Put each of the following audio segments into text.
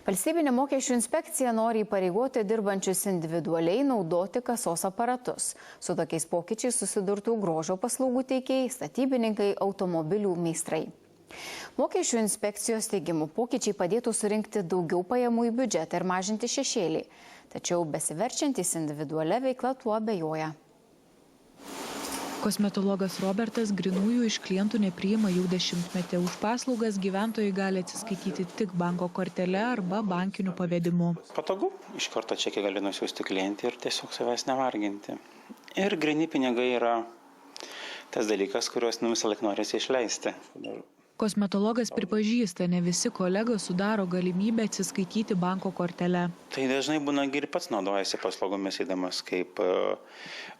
Valstybinė mokesčių inspekcija nori įpareigoti dirbančius individualiai naudoti kasos aparatus. Su tokiais pokyčiais susidurtų grožio paslaugų teikėjai, statybininkai, automobilių meistrai. Mokesčių inspekcijos teigimu pokyčiai padėtų surinkti daugiau pajamų į biudžetą ir mažinti šešėlį. Tačiau besiverčiantys individualia veikla tuo abejoja. Kosmetologas Robertas grynųjų iš klientų nepriima jau 10 metų. Už paslaugas gyventojai gali atsiskaityti tik banko kortele arba bankiniu pavedimu. Patogu, iš karto čekį gali nusiųsti klientį ir tiesiog savęs nevarginti. Ir gryni pinigai yra tas dalykas, kuriuos visą laiką norisi išleisti. Kosmetologas pripažįsta, ne visi kolegos sudaro galimybę atsiskaityti banko kortelę. Tai dažnai būna ir pats naudojasi paslaugomis eidamas kaip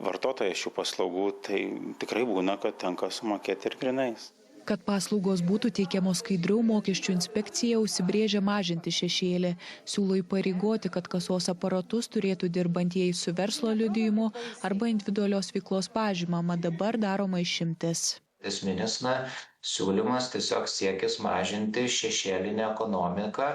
vartotojas šių paslaugų, tai tikrai būna, kad tenka sumokėti ir grynais. Kad paslaugos būtų teikiamos skaidriau, mokesčių inspekcija užsibrėžia mažinti šešėlį. Siūlo įpareigoti, kad kasos aparatus turėtų dirbantieji su verslo liudijimu arba individualios veiklos pažyma, mat dabar daroma išimtis. Esminis siūlymas tiesiog siekis mažinti šešėlinę ekonomiką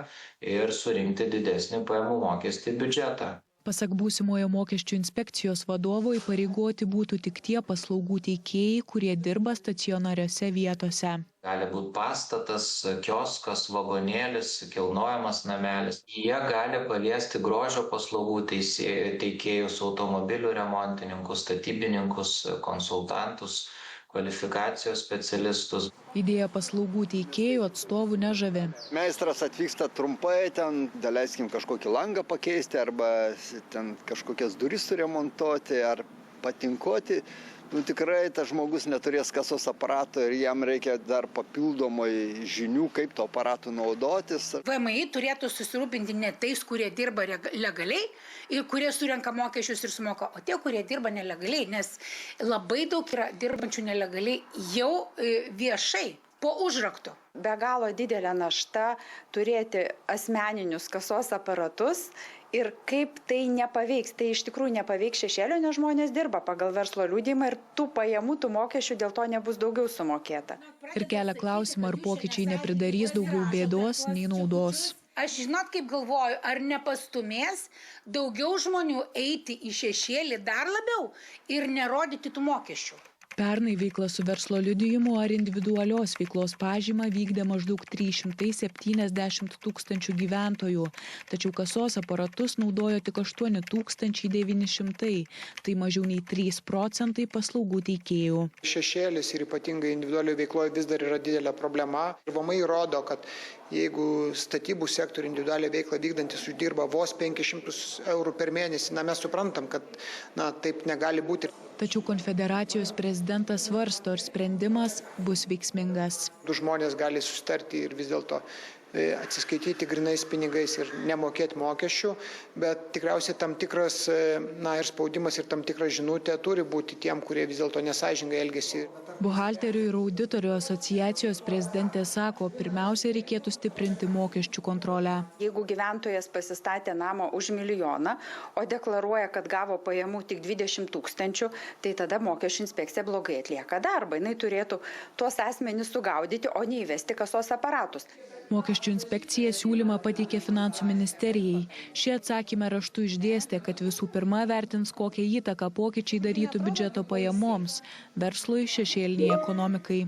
ir surinkti didesnį pajamų mokestį į biudžetą. Pasak būsimojo mokesčių inspekcijos vadovo, įpareigoti būtų tik tie paslaugų teikėjai, kurie dirba stacionariose vietose. Gali būti pastatas, kioskas, vagonėlis, kilnojamas namelis. Jie gali paliesti grožio paslaugų teikėjus, automobilių remontininkus, statybininkus, konsultantus, kvalifikacijos specialistus. Idėja paslaugų teikėjų atstovų nežavi. Meistras atvyksta trumpai, ten daleiskim kažkokį langą pakeisti arba ten kažkokias duris suremontuoti ar patinkuoti. Tikrai tas žmogus neturės kasos aparato ir jam reikia dar papildomai žinių, kaip to aparatu naudotis. VMI turėtų susirūpinti ne tais, kurie dirba legaliai ir kurie surenka mokesčius ir sumoka, o tie, kurie dirba nelegaliai, nes labai daug yra dirbančių nelegaliai jau viešai. Po užraktu. Be galo didelė našta turėti asmeninius kasos aparatus ir kaip tai nepaveiks. Tai iš tikrųjų nepaveiks šešėlio, nes žmonės dirba pagal verslo liudijimą ir tų pajamų, tų mokesčių dėl to nebus daugiau sumokėta. Ir kelia klausimą, ar pokyčiai nepridarys daugiau bėdos nei naudos. Aš kaip galvoju, ar nepastumės daugiau žmonių eiti į šešėlį dar labiau ir nerodyti tų mokesčių. Pernai veiklą su verslo liudijimu ar individualios veiklos pažyma vykdė maždaug 370 tūkstančių gyventojų, tačiau kasos aparatus naudojo tik 8900, tai mažiau nei 3% paslaugų teikėjų. Šešėlis ir ypatingai individualioje veikloje vis dar yra didelė problema. VMI rodo, kad jeigu statybų sektorių individualią veiklą vykdantis uždirba vos 500 eurų per mėnesį, mes suprantam, kad taip negali būti. Tačiau konfederacijos prezidentas svarsto, ar sprendimas bus veiksmingas. Du žmonės gali susitarti ir vis dėlto atsiskaityti grynais pinigais ir nemokėti mokesčių, bet tikriausiai tam tikras ir spaudimas ir tam tikra žinutė turi būti tiem, kurie vis dėlto nesąžiningai elgiasi. Buhalterių ir auditorių asociacijos prezidentė sako, pirmiausia reikėtų stiprinti mokesčių kontrolę. Jeigu gyventojas pasistatė namą už 1 milijoną, o deklaruoja, kad gavo pajamų tik 20 000, tai tada mokesčių inspekcija blogai atlieka darbą. Jis turėtų tuos asmenis sugaudyti, o neįvesti kasos aparatus. Mokesčių inspekcija siūlymą pateikė Finansų ministerijai. Šie atsakymą raštu išdėstė, kad visų pirma vertins, kokią įtaką pokyčiai darytų biudžeto pajamoms, verslui, šešėliniai ekonomikai.